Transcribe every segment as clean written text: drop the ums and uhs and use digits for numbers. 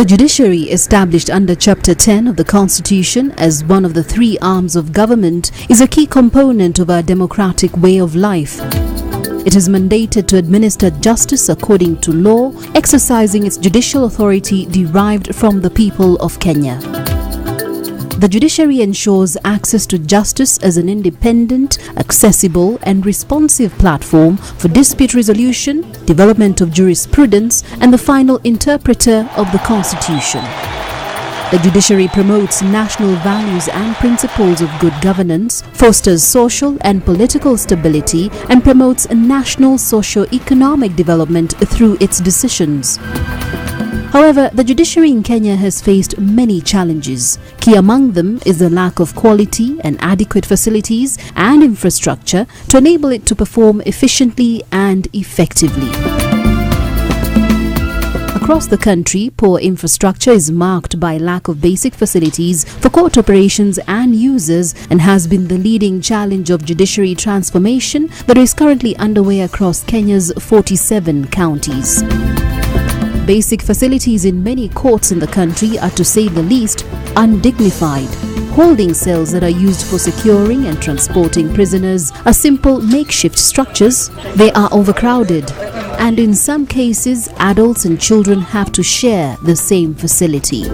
The judiciary, established under Chapter 10 of the Constitution as one of the three arms of government, is a key component of our democratic way of life. It is mandated to administer justice according to law, exercising its judicial authority derived from the people of Kenya. The judiciary ensures access to justice as an independent, accessible and responsive platform for dispute resolution, development of jurisprudence and the final interpreter of the Constitution. The judiciary promotes national values and principles of good governance, fosters social and political stability and promotes national socio-economic development through its decisions. However, the judiciary in Kenya has faced many challenges. Key among them is the lack of quality and adequate facilities and infrastructure to enable it to perform efficiently and effectively. Across the country, poor infrastructure is marked by lack of basic facilities for court operations and users and has been the leading challenge of judiciary transformation that is currently underway across Kenya's 47 counties. Basic facilities in many courts in the country are, to say the least, undignified. Holding cells that are used for securing and transporting prisoners are simple makeshift structures. They are overcrowded, and in some cases, adults and children have to share the same facility.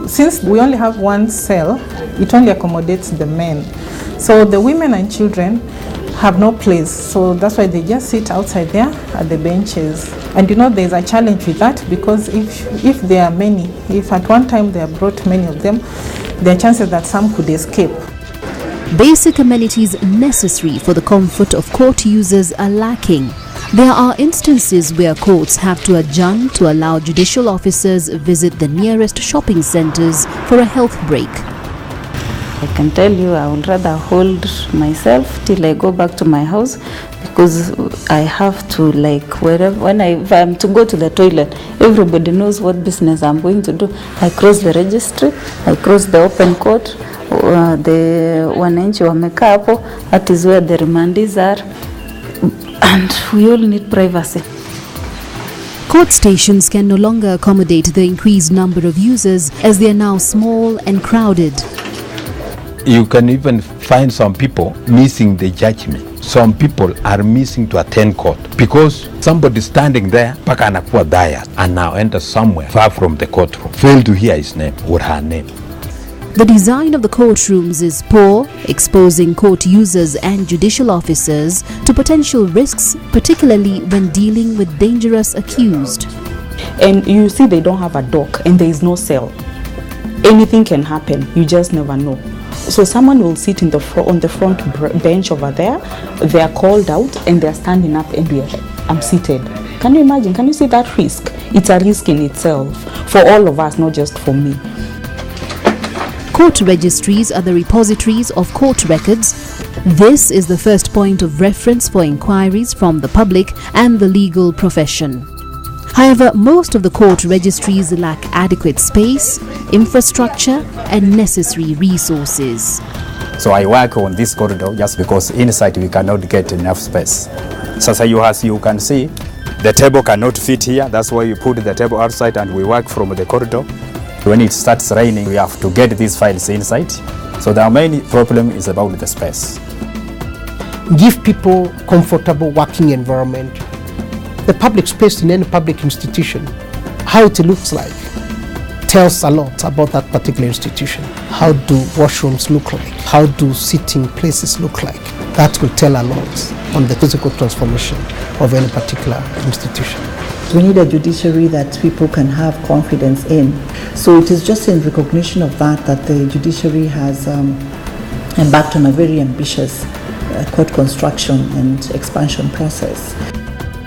Since we only have one cell, it only accommodates the men. So the women and children have no place, so that's why they just sit outside there at the benches. And you know, there's a challenge with that, because if there are many, if at one time they have brought many of them, there are chances that some could escape. Basic amenities necessary for the comfort of court users are lacking. There are instances where courts have to adjourn to allow judicial officers visit the nearest shopping centers for a health break. I can tell you I would rather hold myself till I go back to my house, because I have to, like, wherever, if I'm to go to the toilet, everybody knows what business I'm going to do. I cross the registry, I cross the open court, the wananchi wamekaa hapo, that is where the remandees are, and we all need privacy. Court stations can no longer accommodate the increased number of users as they are now small and crowded. You can even find some people missing the judgment. Some people are missing to attend court because somebody standing there, paka anakuwa diet, and now enter somewhere far from the courtroom, fail to hear his name or her name. The design of the courtrooms is poor, exposing court users and judicial officers to potential risks, particularly when dealing with dangerous accused. And you see, they don't have a dock and there is no cell. Anything can happen, you just never know. So someone will sit on the front bench over there, they are called out and they are standing up and I'm seated. Can you imagine? Can you see that risk? It's a risk in itself for all of us, not just for me. Court registries are the repositories of court records. This is the first point of reference for inquiries from the public and the legal profession. However, most of the court registries lack adequate space, infrastructure, and necessary resources. So I work on this corridor just because inside we cannot get enough space. So as you can see, the table cannot fit here. That's why we put the table outside and we work from the corridor. When it starts raining, we have to get these files inside. So the main problem is about the space. Give people comfortable working environment. The public space in any public institution, how it looks like, tells a lot about that particular institution. How do washrooms look like? How do sitting places look like? That will tell a lot on the physical transformation of any particular institution. We need a judiciary that people can have confidence in. So it is just in recognition of that the judiciary has embarked on a very ambitious court construction and expansion process.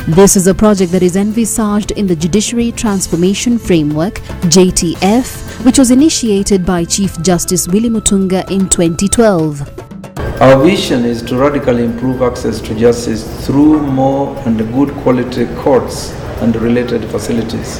This is a project that is envisaged in the Judiciary Transformation Framework, JTF, which was initiated by Chief Justice Willy Mutunga in 2012. Our vision is to radically improve access to justice through more and good quality courts and related facilities.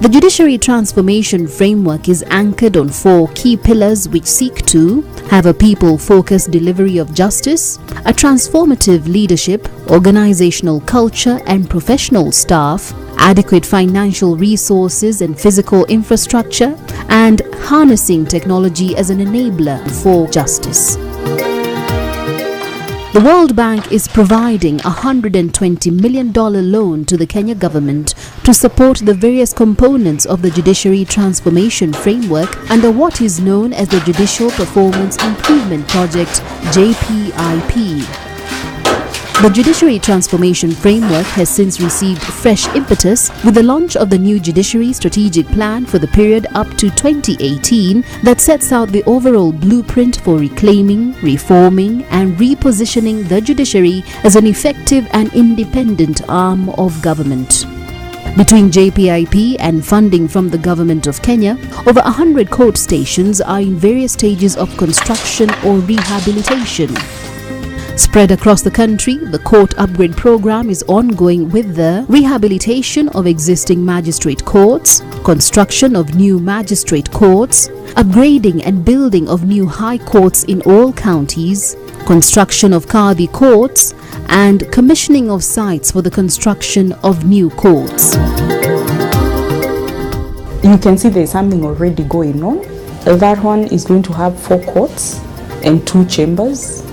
The Judiciary Transformation Framework is anchored on 4 key pillars which seek to have a people-focused delivery of justice, a transformative leadership, organizational culture and professional staff, adequate financial resources and physical infrastructure, and harnessing technology as an enabler for justice. The World Bank is providing a $120 million loan to the Kenya government to support the various components of the Judiciary Transformation Framework under what is known as the Judicial Performance Improvement Project, JPIP. The Judiciary Transformation Framework has since received fresh impetus with the launch of the new Judiciary Strategic Plan for the period up to 2018 that sets out the overall blueprint for reclaiming, reforming and repositioning the judiciary as an effective and independent arm of government. Between JPIP and funding from the Government of Kenya, over 100 court stations are in various stages of construction or rehabilitation. Spread across the country, the court upgrade program is ongoing with the rehabilitation of existing magistrate courts, construction of new magistrate courts, upgrading and building of new high courts in all counties, construction of Kadhi courts, and commissioning of sites for the construction of new courts. You can see there's something already going on. That one is going to have 4 courts and 2 chambers,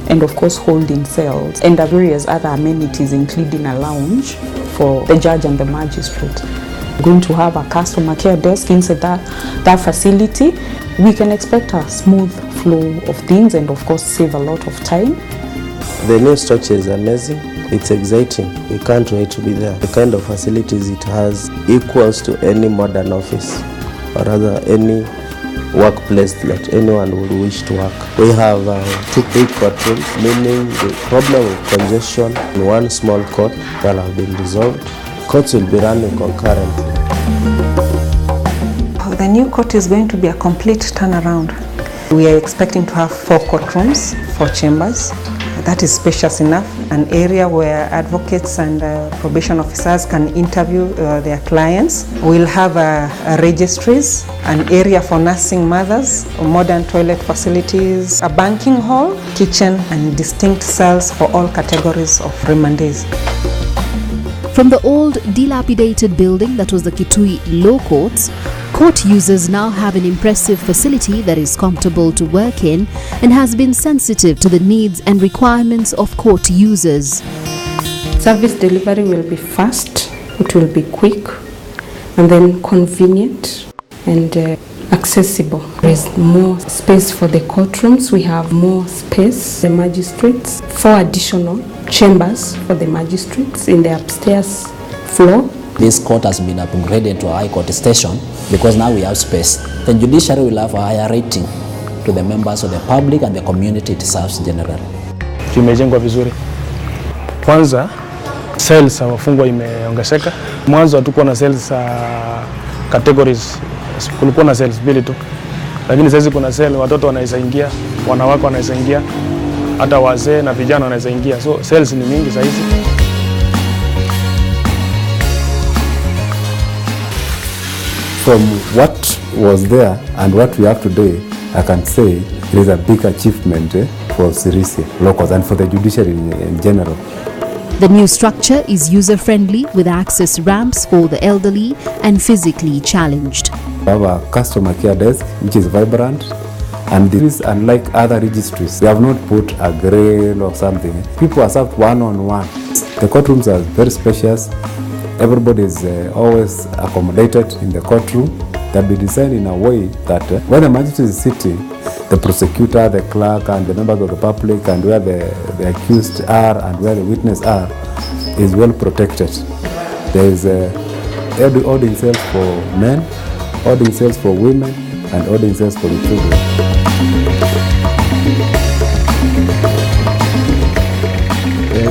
and of course holding cells and various other amenities including a lounge for the judge and the magistrate. We're going to have a customer care desk inside that facility. We can expect a smooth flow of things and of course save a lot of time. The new structure is amazing. It's exciting. We can't wait to be there. The kind of facilities it has equals to any modern office or rather any workplace that anyone would wish to work. We have 2 big courtrooms, meaning the problem of congestion in one small court that have been resolved. Courts will be running concurrently. The new court is going to be a complete turnaround. We are expecting to have 4 courtrooms, 4 chambers. That is spacious enough, an area where advocates and probation officers can interview their clients. We'll have registries, an area for nursing mothers, modern toilet facilities, a banking hall, kitchen, and distinct cells for all categories of remandees. From the old dilapidated building that was the Kitui Law Courts, court users now have an impressive facility that is comfortable to work in and has been sensitive to the needs and requirements of court users. Service delivery will be fast, it will be quick, and then convenient and accessible. There is more space for the courtrooms, we have more space, the magistrates, 4 additional chambers for the magistrates in the upstairs floor. This court has been upgraded to a high court station because now we have space. The judiciary will have a higher rating to the members of the public and the community it serves generally. Kimejengwa vizuri. Kwanza cells wafungwa imeongezeka. Mwanzo hatukuwa na cells categories, kulikuwa na cells 2 tu. Lakini sasa kuna cell watoto wanaweza ingia, wanawake wanaweza ingia, hata wazee na vijana wanaweza ingia. So cells ni mingi sasa hizi. From what was there and what we have today, I can say it is a big achievement for Sirisia locals and for the judiciary in general. The new structure is user-friendly with access ramps for the elderly and physically challenged. We have a customer care desk which is vibrant, and this is unlike other registries. We have not put a grill or something. People are served one-on-one. The courtrooms are very spacious. Everybody is always accommodated in the courtroom. That be designed in a way that when the magistrate is sitting, the prosecutor, the clerk, and the members of the public, and where the accused are and where the witness are, is well protected. There is holding cells for men, holding cells for women, and holding cells for the children.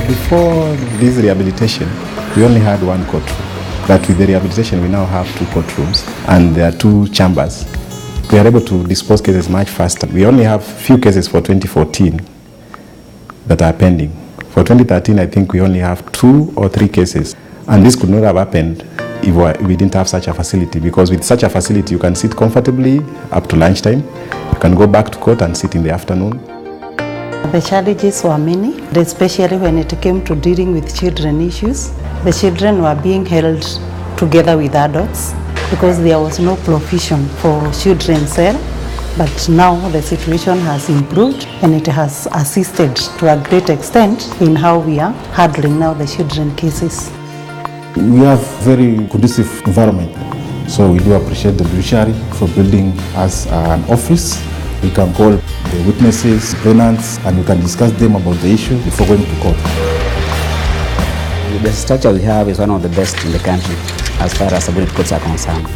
Before this rehabilitation, we only had 1 courtroom. But with the rehabilitation, we now have 2 courtrooms and there are 2 chambers. We are able to dispose cases much faster. We only have few cases for 2014 that are pending. For 2013, I think we only have 2 or 3 cases. And this could not have happened if we didn't have such a facility, because with such a facility you can sit comfortably up to lunchtime. You can go back to court and sit in the afternoon. The challenges were many, especially when it came to dealing with children issues. The children were being held together with adults because there was no provision for children's cell. But now the situation has improved and it has assisted to a great extent in how we are handling now the children cases. We have very conducive environment, so we do appreciate the judiciary for building us an office. We can call the witnesses, complainants, and we can discuss them about the issue before going to court. The structure we have is one of the best in the country as far as appellate courts are concerned.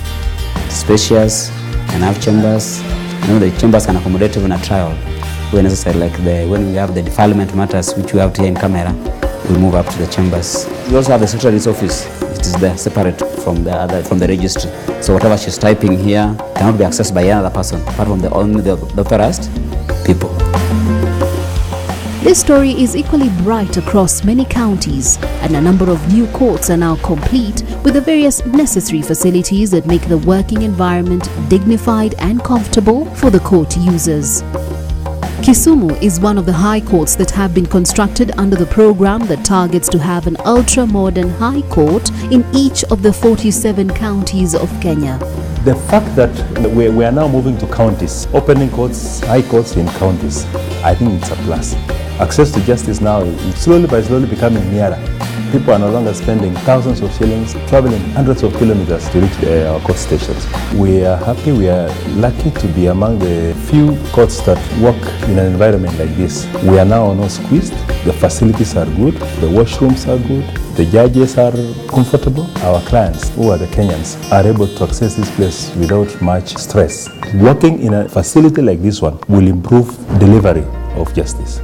It's spacious, enough chambers. The chambers can accommodate even a trial when necessary, like when we have the defilement matters which we have here in camera, we move up to the chambers. We also have the secretary's office. It is there separate from the registry. So whatever she's typing here cannot be accessed by another person apart from only the authorized people. This story is equally bright across many counties, and a number of new courts are now complete with the various necessary facilities that make the working environment dignified and comfortable for the court users. Kisumu is one of the high courts that have been constructed under the program that targets to have an ultra-modern high court in each of the 47 counties of Kenya. The fact that we are now moving to counties, opening courts, high courts in counties, I think it's a plus. Access to justice now is slowly by slowly becoming nearer. People are no longer spending thousands of shillings, traveling hundreds of kilometers to reach our court stations. We are happy, we are lucky to be among the few courts that work in an environment like this. We are now not squeezed, the facilities are good, the washrooms are good, the judges are comfortable. Our clients, who are the Kenyans, are able to access this place without much stress. Working in a facility like this one will improve delivery of justice.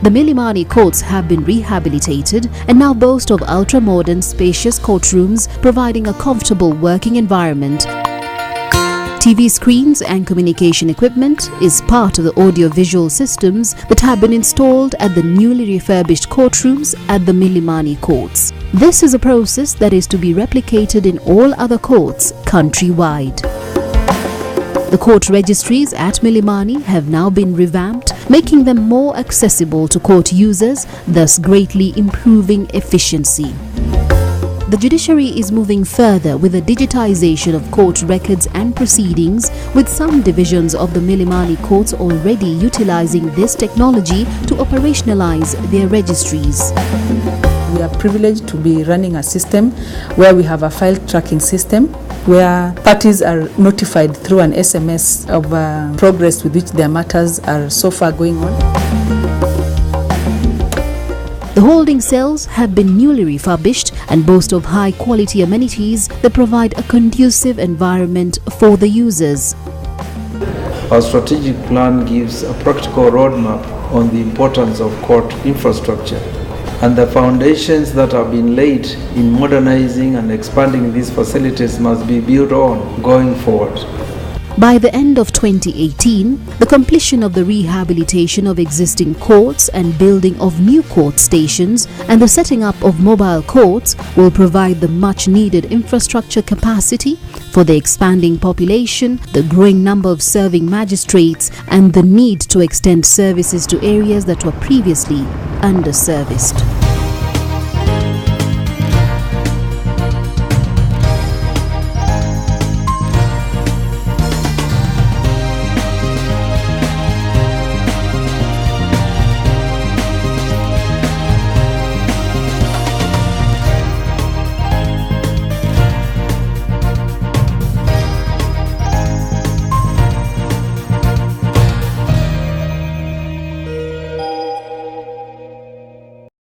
The Milimani courts have been rehabilitated and now boast of ultra-modern spacious courtrooms providing a comfortable working environment. TV screens and communication equipment is part of the audio-visual systems that have been installed at the newly refurbished courtrooms at the Milimani courts. This is a process that is to be replicated in all other courts countrywide. The court registries at Milimani have now been revamped, making them more accessible to court users, thus greatly improving efficiency. The judiciary is moving further with the digitization of court records and proceedings, with some divisions of the Milimani courts already utilizing this technology to operationalize their registries. We are privileged to be running a system where we have a file tracking system where parties are notified through an SMS of progress with which their matters are so far going on. The holding cells have been newly refurbished and boast of high-quality amenities that provide a conducive environment for the users. Our strategic plan gives a practical roadmap on the importance of court infrastructure and the foundations that have been laid in modernizing and expanding these facilities must be built on going forward. By the end of 2018, the completion of the rehabilitation of existing courts and building of new court stations and the setting up of mobile courts will provide the much-needed infrastructure capacity for the expanding population, the growing number of serving magistrates, and the need to extend services to areas that were previously underserviced.